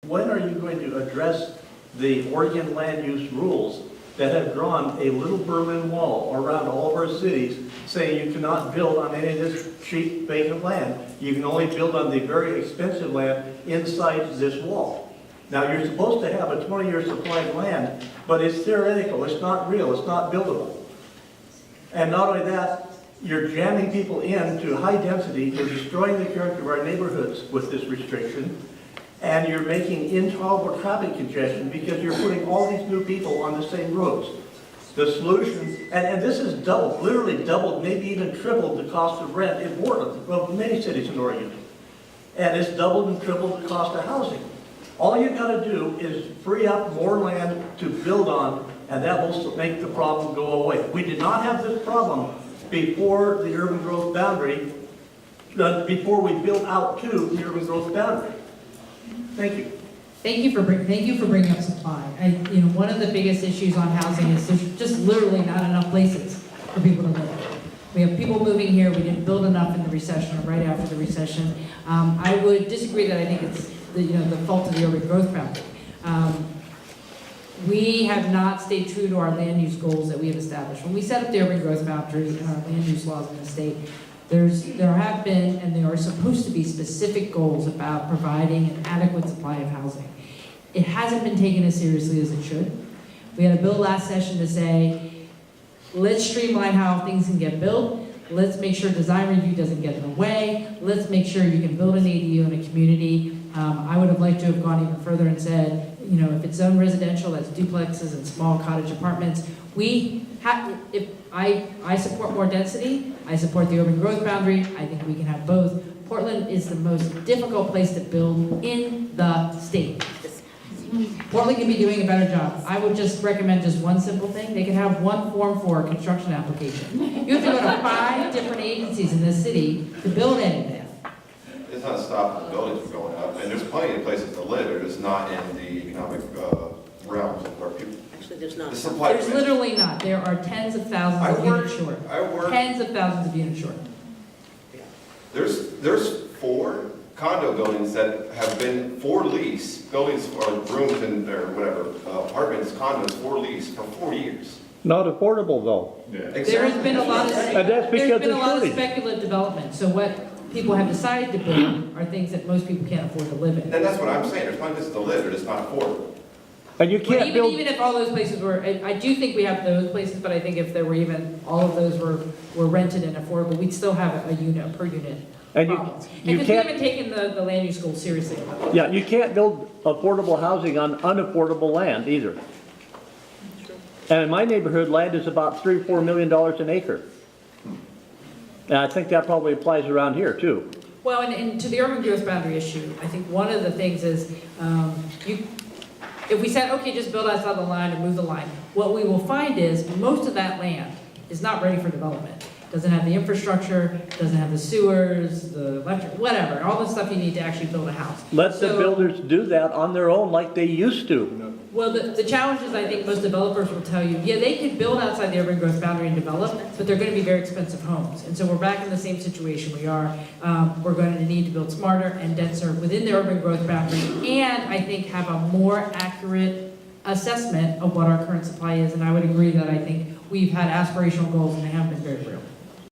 When are you going to address the Oregon land use rules that have drawn a little Berlin Wall around all of our cities saying you cannot build on any of this cheap vacant land? You can only build on the very expensive land inside this wall. Now, you're supposed to have a 20-year supply of land, but it's theoretical, it's not real, it's not buildable. And not only that, you're jamming people into high density, you're destroying the character of our neighborhoods with this restriction, and you're making intolerable traffic congestion because you're putting all these new people on the same roads. The solution, and this is doubled, literally doubled, maybe even tripled the cost of rent in Portland, well, many cities in Oregon. And it's doubled and tripled the cost of housing. All you got to do is free up more land to build on, and that will make the problem go away. We did not have this problem before the urban growth boundary, before we built out to the urban growth boundary. Thank you. Thank you for bringing up supply. One of the biggest issues on housing is there's just literally not enough places for people to live. We have people moving here. We didn't build enough in the recession or right after the recession. I would disagree that I think it's the fault of the urban growth boundary. We have not stayed true to our land use goals that we have established. When we set up the urban growth boundary and our land use laws in the state, there have been and there are supposed to be specific goals about providing an adequate supply of housing. It hasn't been taken as seriously as it should. We had a bill last session to say, let's streamline how things can get built. Let's make sure design review doesn't get in the way. Let's make sure you can build an ADU in a community. I would have liked to have gone even further and said, if it's zone residential, that's duplexes and small cottage apartments. I support more density. I support the urban growth boundary. I think we can have both. Portland is the most difficult place to build in the state. Portland can be doing a better job. I would just recommend just one simple thing. They can have one Form 4 construction application. You have to go to 5 different agencies in this city to build anything. It's not stopping the buildings from going up, and there's plenty of places to live. They're just not in the economic realms of where people. Actually, there's not. There's literally not. There are tens of thousands of units short. Tens of thousands of units short. There's 4 condo buildings that have been for lease, buildings or rooms and or whatever, apartments, condos for lease for 4 years. Not affordable though. Yeah. There has been a lot of that's speculative development. So what people have decided to build are things that most people can't afford to live in. And that's what I'm saying. There's plenty of places to live. They're just not affordable. And you can't build. Even if all those places were, I do think we have those places, but I think if there were even all of those were rented and affordable, we'd still have a unit per unit. And problems. you Because we can't. haven't taken the land use goals seriously. Yeah, you can't build affordable housing on unaffordable land either. And in my neighborhood, land is about $3 or $4 million an acre. And I think that probably applies around here too. Well, and to the urban growth boundary issue, I think one of the things is, if we said, okay, just build outside the line and move the line, what we will find is most of that land is not ready for development. Doesn't have the infrastructure, doesn't have the sewers, the electric, whatever, all the stuff you need to actually build a house. Let the builders do that on their own like they used to. Well, the challenge is, I think most developers will tell you, yeah, they could build outside the urban growth boundary and develop, but they're going to be very expensive homes. And so we're back in the same situation we are. We're going to need to build smarter and denser within the urban growth boundary, and I think have a more accurate assessment of what our current supply is. And I would agree that I think we've had aspirational goals and they haven't been very real.